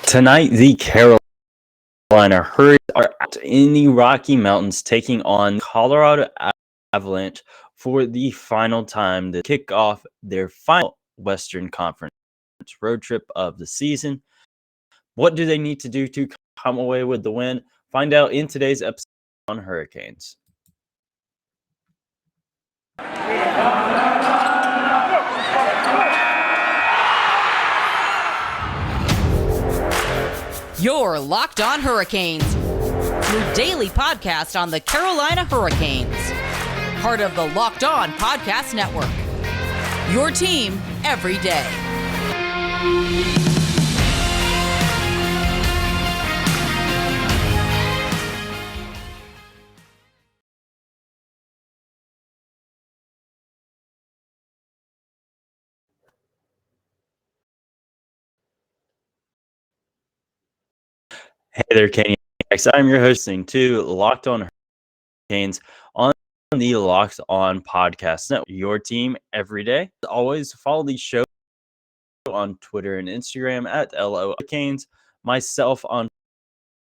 Tonight, the Carolina Hurricanes are out in the Rocky Mountains taking on Colorado Avalanche for the final time to kick off their final Western Conference road trip of the season. What do they need to do to come away with the win? Find out in today's episode on Hurricanes. You're Locked On Hurricanes, your daily podcast on the Carolina Hurricanes, part of the Locked On Podcast Network, your team every day. Hey there, Kenny. I'm your hosting to Locked On Hurricanes on the Locked On Podcast Network, your team every day. As always, follow the show on Twitter and Instagram at LO Hurricanes, myself on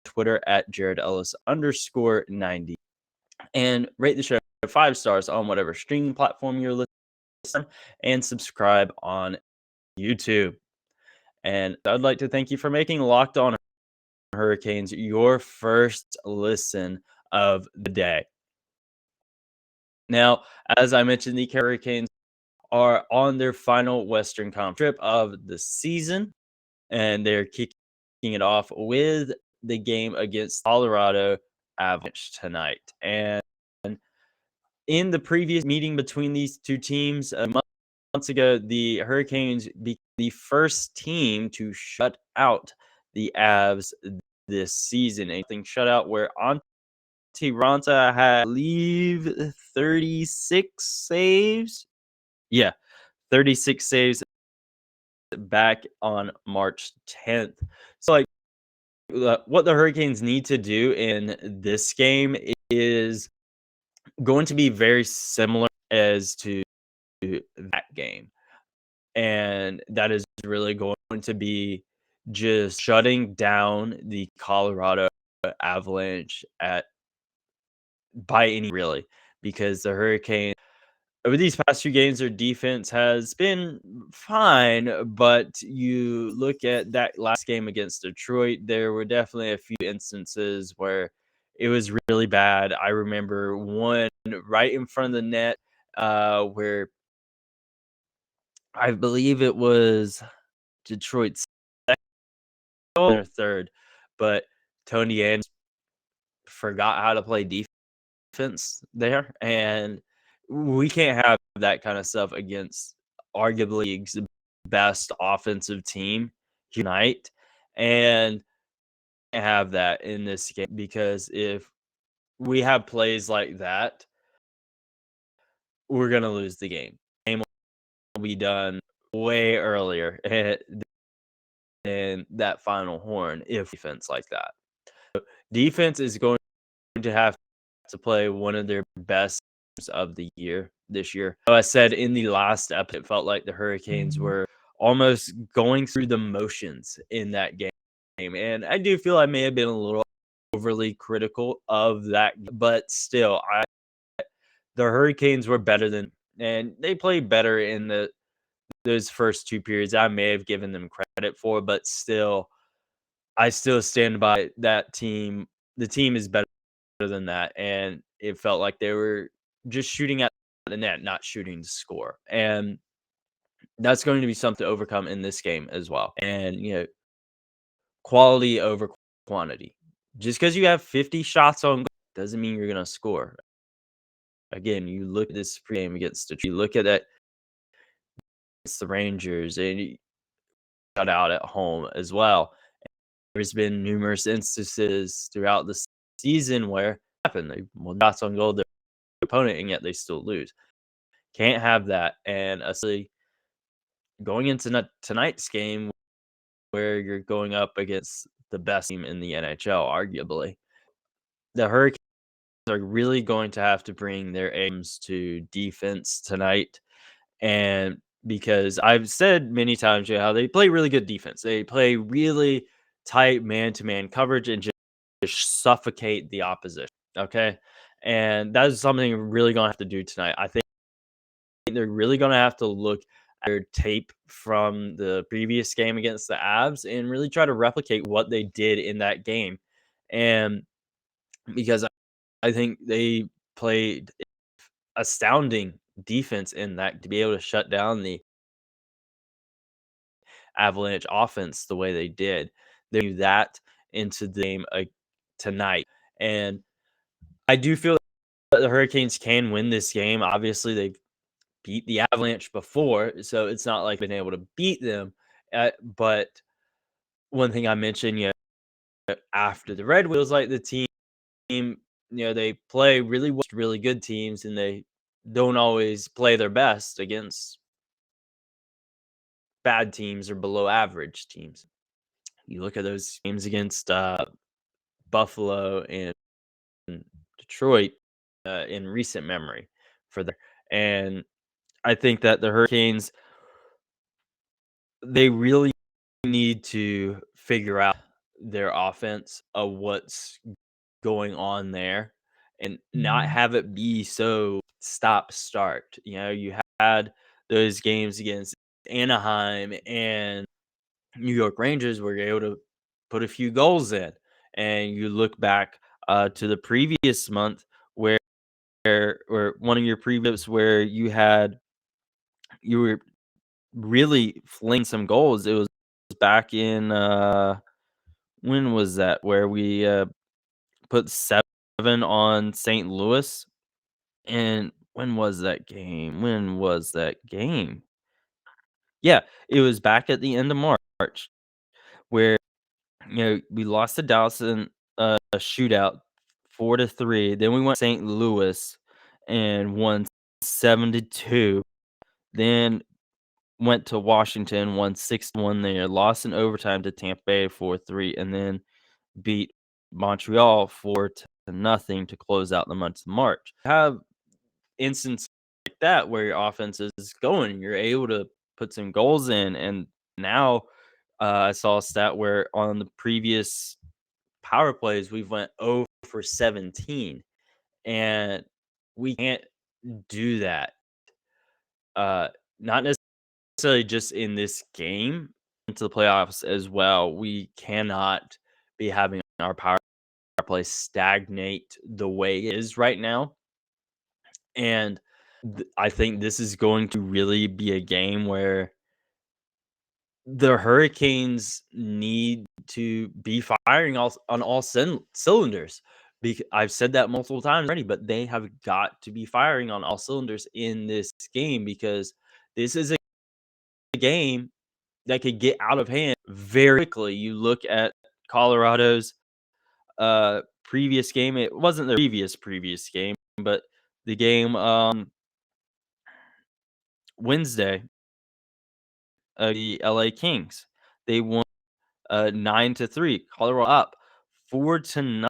Twitter at Jared Ellis _90, and rate the show 5 stars on whatever streaming platform you're listening, and subscribe on YouTube. And I'd like to thank you for making Locked On Hurricanes your first listen of the day. Now, as I mentioned, the Hurricanes are on their final Western Conference trip of the season, and they're kicking it off with the game against Colorado Avalanche tonight. And in the previous meeting between these two teams months ago, the Hurricanes became the first team to shut out the Avs this season. Anything shutout where Ranta had, I believe, 36 saves. Yeah, 36 saves back on March 10th. So, what the Hurricanes need to do in this game is going to be very similar as to that game. And that is really going to be just shutting down the Colorado Avalanche by any really, because the Hurricanes over these past 2 games, their defense has been fine, but you look at that last game against Detroit, there were definitely a few instances where it was really bad. I remember one right in front of the net, where I believe it was Detroit's second or third, but Tony Anderson forgot how to play defense there, and we can't have that kind of stuff against arguably league's best offensive team tonight, and have that in this game, because if we have plays like that, we're gonna lose the game. Game will be done way earlier than that final horn if defense like that. Defense is going to have to play one of their best of the year this year. I said in the last episode, it felt like the Hurricanes were almost going through the motions in that game. And I do feel I may have been a little overly critical of that, but still, the Hurricanes were better than, and they played better in those first 2 periods. I may have given them credit for, but still, I still stand by that team. The team is better than that, and it felt like they were just shooting at the net, not shooting to score. And that's going to be something to overcome in this game as well. And, quality over quantity. Just because you have 50 shots on goal doesn't mean you're going to score. Again, you look at this pregame against Detroit, you look at that against the Rangers, and you got out at home as well. There's been numerous instances throughout the season where they won shots on goal their opponent, and yet they still lose. Can't have that. And especially going into tonight's game, where you're going up against the best team in the NHL, arguably, the Hurricanes are really going to have to bring their aims to defense tonight. And because I've said many times how they play really good defense, they play really tight man-to-man coverage and just suffocate the opposition. Okay, and that is something we're really gonna have to do tonight. I think they're really gonna have to look at their tape from the previous game against the Avs and really try to replicate what they did in that game. And because I think they played astounding defense in that to be able to shut down the Avalanche offense the way they did. They do that into the game tonight. And I do feel that the Hurricanes can win this game. Obviously, they've beat the Avalanche before, so it's not like been able to beat them. But one thing I mentioned, after the Red Wheels, like the team, they play really good teams, and they don't always play their best against bad teams or below average teams. You look at those games against Buffalo and Detroit in recent memory for the and I think that the Hurricanes, they really need to figure out their offense of what's going on there and not have it be so stop start. You had those games against Anaheim and New York Rangers where you're able to put a few goals in. And you look back to the previous month where or one of your previews where you were really fling some goals. It was back in when was that? Where we put 7 on St. Louis. And when was that game? When was that game? Yeah, it was back at the end of March where we lost to Dallas in a shootout 4-3. Then we went to St. Louis and won 7-2. Then went to Washington, won 6-1 there, lost in overtime to Tampa Bay 4-3, and then beat Montreal 4-0 to close out the month of March. Have instances like that where your offense is going, you're able to put some goals in, and now I saw a stat where on the previous power plays we've went 0 for 17, and we can't do that. Not necessarily just in this game, into the playoffs as well. We cannot be having our power play stagnate the way it is right now. And I think this is going to really be a game where the Hurricanes need to be firing on all cylinders. I've said that multiple times already, but they have got to be firing on all cylinders in this game because this is a game that could get out of hand very quickly. You look at Colorado's previous game. It wasn't the previous game, but the game Wednesday, the LA Kings. They won 9-3. Colorado up 4-0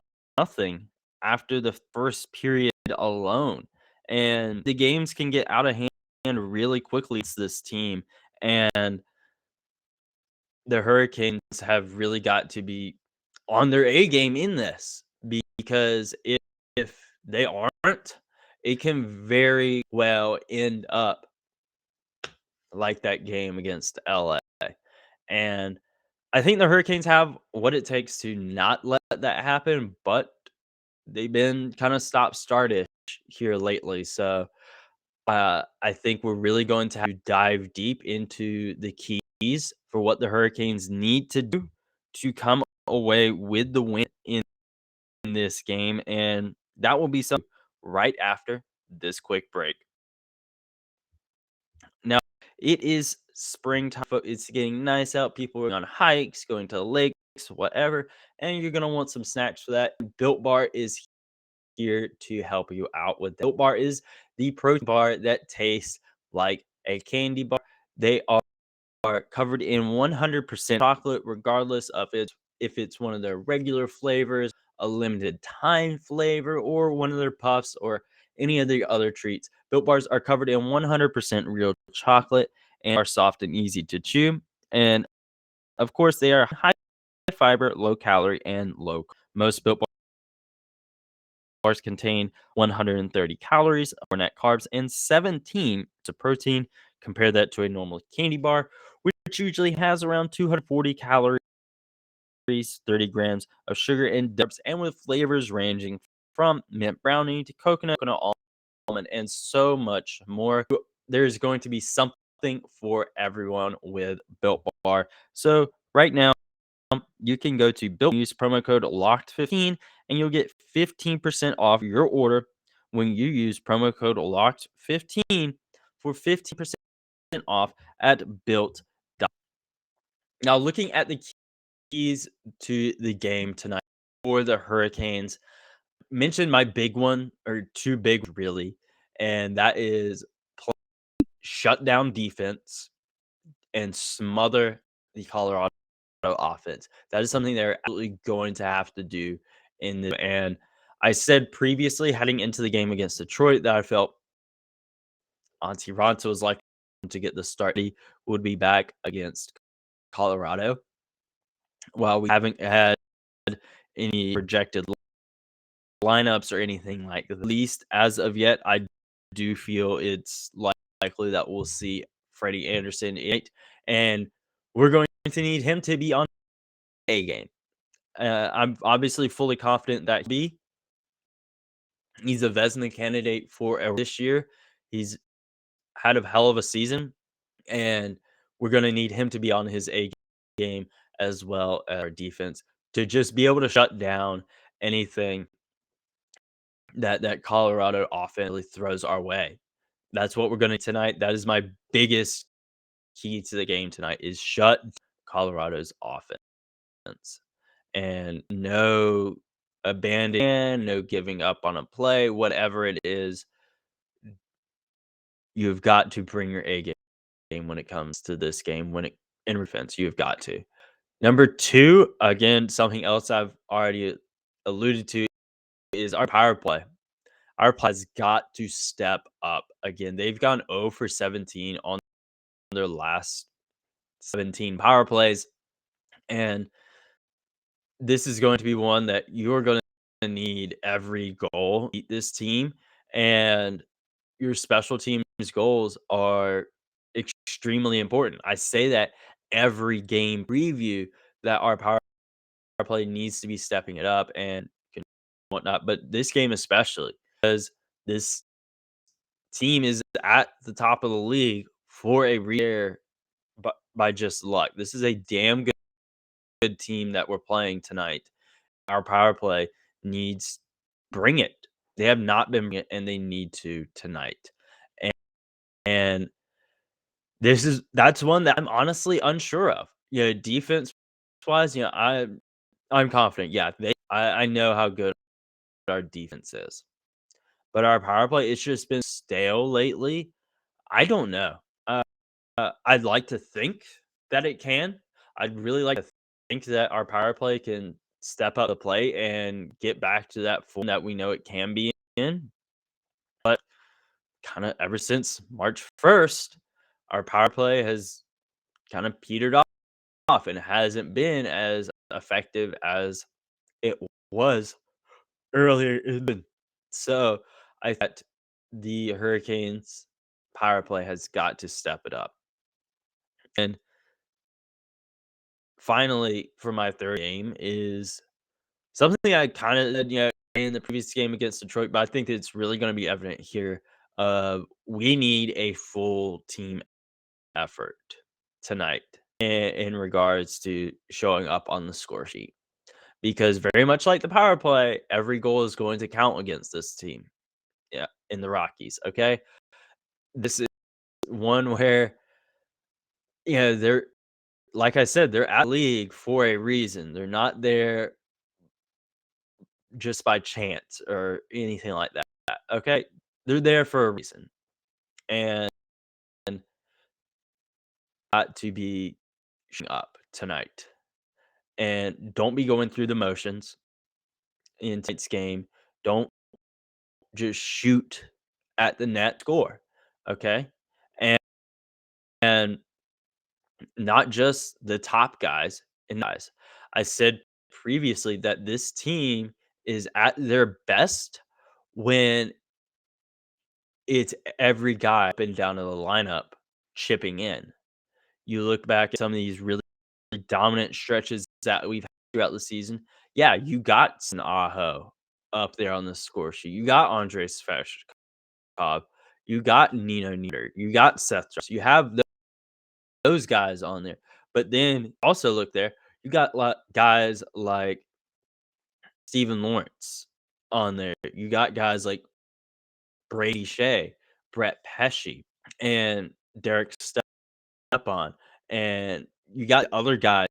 after the first period alone. And the games can get out of hand really quickly. It's this team. And the Hurricanes have really got to be on their A game in this because if they aren't, it can very well end up like that game against LA. And I think the Hurricanes have what it takes to not let that happen, but they've been kind of stop startish here lately. So I think we're really going to have to dive deep into the keys for what the Hurricanes need to do to come away with the win in this game. And that will be something right after this quick break. Now, it is springtime. It's getting nice out. People are going on hikes, going to the lakes, whatever. And you're going to want some snacks for that. Built Bar is here to help you out with that. Built Bar is the protein bar that tastes like a candy bar. They are covered in 100% chocolate, regardless of if it's one of their regular flavors, a limited time flavor, or one of their puffs, or any of the other treats. Built Bars are covered in 100% real chocolate and are soft and easy to chew. And of course, they are high fiber, low calorie, and low. Most Built bars contain 130 calories or net carbs and 17 to protein. Compare that to a normal candy bar, which usually has around 240 calories, 30 grams of sugar and depths, and with flavors ranging from mint brownie to coconut almond, and so much more. There's going to be something for everyone with Built Bar. So right now, you can go to Built, use promo code LOCKED15, and you'll get 15% off your order when you use promo code LOCKED15 for 15% off at Built. Now, looking at the keys to the game tonight for the Hurricanes, mentioned my big one, or two big really, and that is shut down defense and smother the Colorado offense. That is something they're absolutely going to have to do in the. And I said previously, heading into the game against Detroit, that I felt Antti Raanta was like to get the start. He would be back against Colorado. While we haven't had any projected lineups or anything like that, at least as of yet, I do feel it's likely that we'll see Freddie Anderson in it, and we're going to need him to be on a game. I'm obviously fully confident that he's a Vezina candidate for this year. He's had a hell of a season, and we're going to need him to be on his A game as well as our defense to just be able to shut down anything that Colorado offense really throws our way. That's what we're going to tonight. That is my biggest key to the game tonight is shut Colorado's offense. And no abandon, no giving up on a play, whatever it is, you've got to bring your A game when it comes to this game. When it in defense, you've got to. Number two, again, something else I've already alluded to is our power play. Our play has got to step up again. They've gone 0 for 17 on their last 17 power plays, and this is going to be one that you're going to need every goal to beat this team, and your special teams goals are extremely important. I say that every game preview that our power play needs to be stepping it up and whatnot, but this game especially because this team is at the top of the league for a reason, but by just luck. This is a damn good team that we're playing tonight. Our power play needs bring it. They have not been bringing it, and they need to tonight. And that's one that I'm honestly unsure of. Defense wise, I'm confident. Yeah, I know how good our defense is, but our power play it's just been stale lately. I don't know. I'd like to think that it can. I'd really like to think that our power play can step up the play and get back to that form that we know it can be in. But kind of ever since March 1st, our power play has kind of petered off and hasn't been as effective as it was earlier in the. So I thought the Hurricanes power play has got to step it up. And finally, for my third game is something I kind of said, in the previous game against Detroit, but I think it's really going to be evident here. We need a full team effort tonight in regards to showing up on the score sheet. Because very much like the power play, every goal is going to count against this team. Yeah, in the Rockies. Okay. This is one where, they're, like I said, they're at league for a reason. They're not there just by chance or anything like that. Okay. They're there for a reason. And got to be showing up tonight. And don't be going through the motions in tonight's game. Don't just shoot at the net score. Okay. And and not just the top guys and guys. I said previously that this team is at their best when it's every guy up and down to the lineup chipping in. You look back at some of these really dominant stretches that we've had throughout the season. Yeah, you got an Aho up there on the score sheet. You got Andre Svechnikov. You got Nino Nieder. You got Seth Jones. You have those guys on there. But then also look there. You got guys like Steven Lawrence on there. You got guys like Brady Shea, Brett Pesci, and Derek Stepan. And you got other guys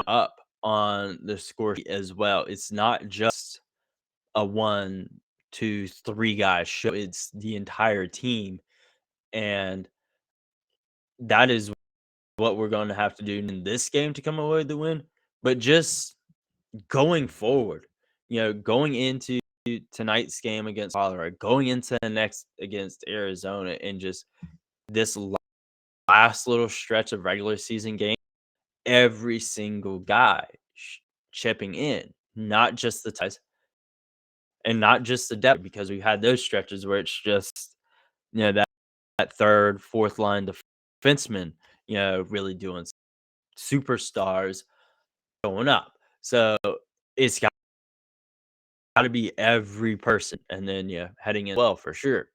up on the score sheet as well. It's not just a 1, 2, 3 guy show. It's the entire team. And that is what we're going to have to do in this game to come away with the win. But just going forward, going into tonight's game against Colorado, going into the next against Arizona, and just this last little stretch of regular season game, every single guy chipping in, not just the ties and not just the depth, because we had those stretches where it's just that third, fourth line defenseman, really doing superstars going up. So it's got to be every person, and then heading in well for sure.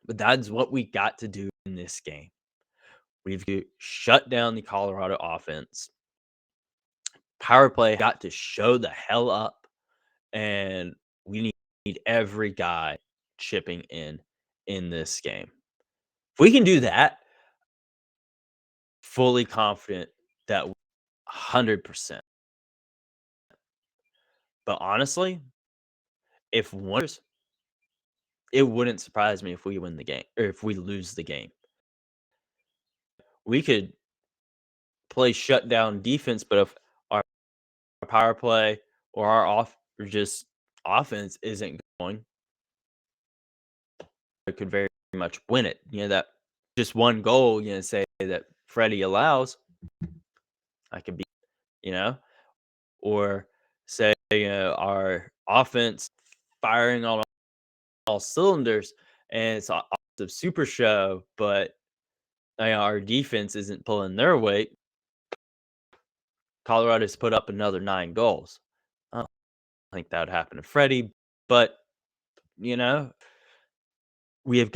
But that's what we got to do in this game. We've got to shut down the Colorado offense. Power play got to show the hell up, and we need every guy chipping in this game. If we can do that, fully confident that 100%. But honestly, if one, it wouldn't surprise me if we win the game or if we lose the game. We could play shutdown defense, but if our power play or our offense isn't going, it could very much win it. That just one goal, say that Freddie allows, I could be, or say our offense firing on all cylinders and it's a super show, but our defense isn't pulling their weight. Colorado's put up another 9 goals. I don't think that would happen to Freddie, but we have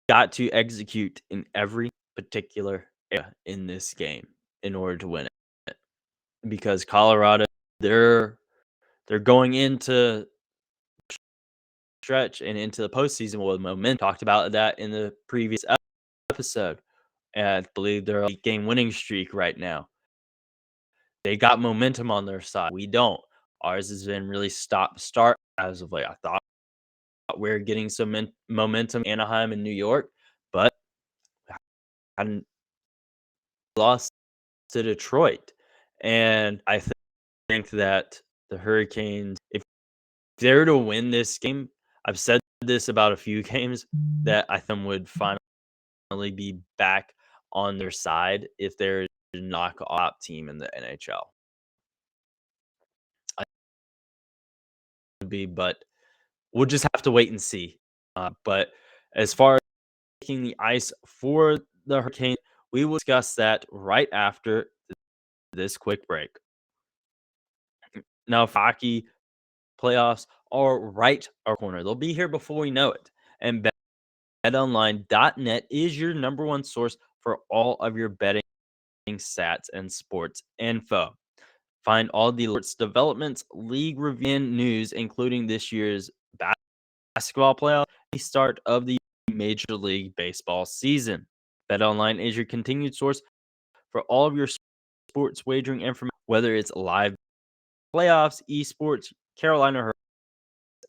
got to execute in every particular area in this game in order to win it. Because Colorado, they're going into stretch and into the postseason with momentum. Talked about that in the previous episode. And I believe they're a game winning streak right now. They got momentum on their side. We don't. Ours has been really stop-start as of late. I thought we're getting some momentum in Anaheim and New York, but hadn't lost to Detroit. And I think that the Hurricanes, if they're to win this game, I've said this about a few games, that I think would finally be back on their side if they're a knockout team in the NHL. I would be, but we'll just have to wait and see. But as far as taking the ice for the Hurricane, we will discuss that right after this quick break. Now, hockey playoffs are right our corner. They'll be here before we know it. And BetOnline.net is your number one source for all of your betting stats and sports info. Find all the alerts, developments, league review, and news, including this year's basketball playoff, the start of the Major League Baseball season. BetOnline is your continued source for all of your sports wagering information, whether it's live playoffs, esports, Carolina Hurricanes,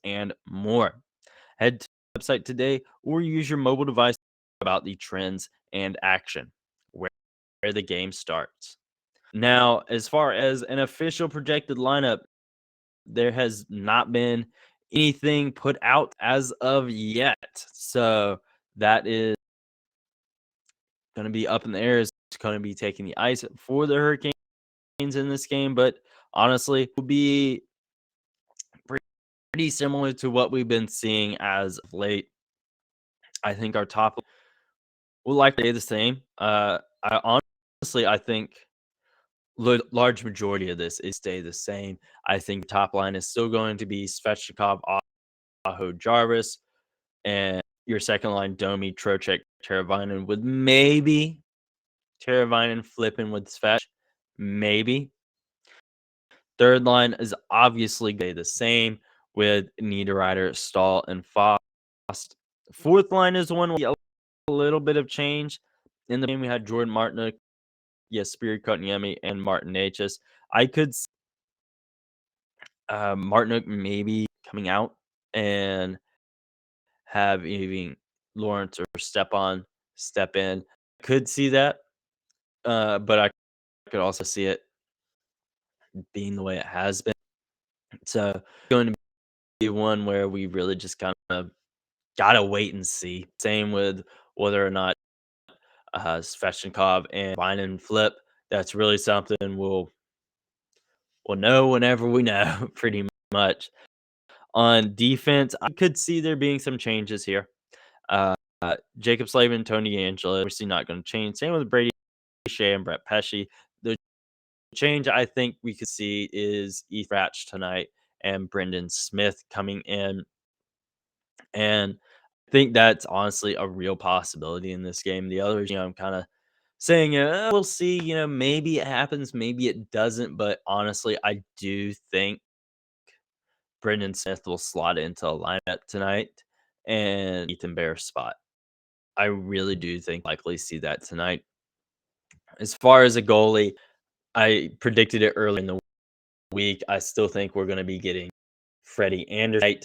and more. Head to the website today or use your mobile device about the trends and action where the game starts. Now, as far as an official projected lineup, there has not been anything put out as of yet. So that is going to be up in the air. Is going to be taking the ice for the Hurricanes. in this game, but honestly, will be pretty similar to what we've been seeing as of late. I think our top will likely stay the same. I think large majority of this is stay the same. I think top line is still going to be Svechnikov, Aho, Jarvis, and your second line, Domi, Trocheck, Teravainen, with maybe Teravainen flipping with Svech, maybe. Third line is obviously going to be the same with Niederreiter, Stahl, and Fost. Fourth line is one with a little bit of change. In the game, we had Jordan Martinook, Spirit Kotkaniemi, and Martin Necas. I could see Martinook maybe coming out and have even Lawrence or Stepan step in. Could see that, but I could also see it being the way it has been. So going to be one where we really just kind of gotta wait and see. Same with whether or not Svechnikov and Vinen flip. That's really something we'll know whenever we know, pretty much. On defense, I could see there being some changes here. Jacob Slavin, Tony Angelo, obviously not going to change. Same with Brady Shea and Brett Pesce. The change I think we could see is Ethan Ratch tonight and Brendan Smith coming in. And I think that's honestly a real possibility in this game. The others, I'm kind of saying, we'll see, maybe it happens, maybe it doesn't. But honestly, I do think Brendan Smith will slot into a lineup tonight and Ethan Bear's spot. I really do think likely see that tonight. As far as a goalie, I predicted it early in the week. I still think we're going to be getting Freddie Anderson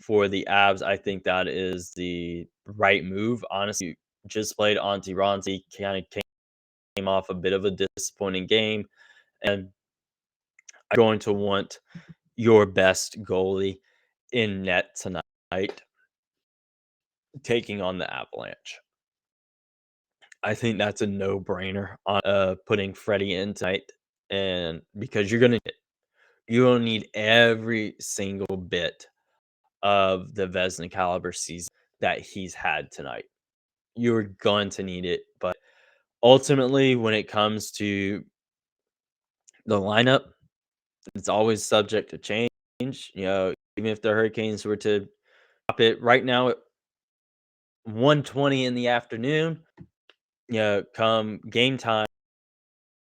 for the Avs. I think that is the right move. Honestly, just played Antti Raanta, kind of came off a bit of a disappointing game, and I'm going to want your best goalie in net tonight, taking on the Avalanche. I think that's a no-brainer on putting Freddie in tonight, and because you'll need every single bit of the Vezina caliber season that he's had tonight. You're going to need it, but ultimately, when it comes to the lineup, it's always subject to change. Even if the Hurricanes were to drop it right now at 1:20 in the afternoon, come game time,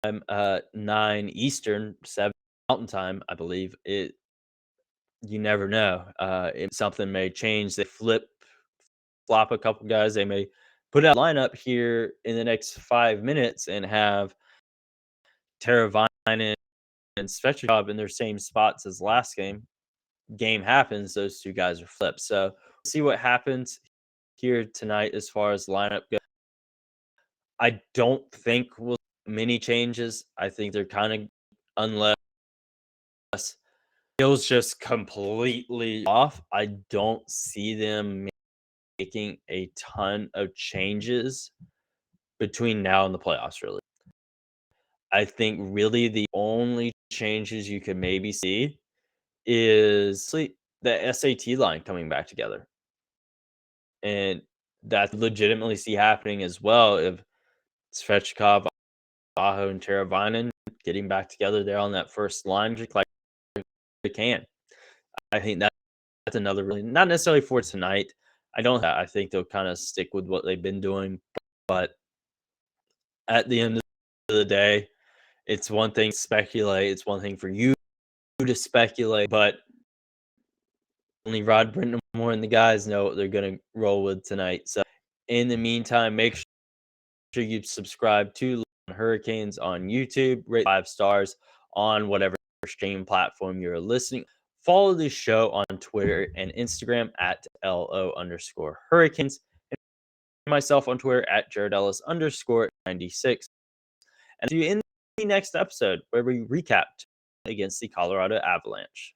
9 Eastern, 7 Mountain Time, I believe you never know. If something may change, they flop a couple guys. They may put out a lineup here in the next 5 minutes and have Teravainen and Svechnikov in their same spots as last game. Game happens, those two guys are flipped. So we'll see what happens here tonight as far as lineup goes. I don't think we'll many changes. I think they're kind of, unless Bill's just completely off, I don't see them making a ton of changes between now and the playoffs, really. I think really the only changes you could maybe see is the SAT line coming back together. And that legitimately see happening as well if Svechnikov, Aho, and Teravainen getting back together there on that first line, just like they can. I think that's another really, not necessarily for tonight. I think they'll kind of stick with what they've been doing. But at the end of the day, it's one thing to speculate. It's one thing for you to speculate, but only Rod Brind'amour and the guys know what they're going to roll with tonight. So in the meantime, make sure you subscribe to Hurricanes on YouTube, rate 5 stars on whatever stream platform you're listening. Follow the show on Twitter and Instagram at LO_Hurricanes. And myself on Twitter at Jared Ellis _96. And see you in the next episode where we recap against the Colorado Avalanche.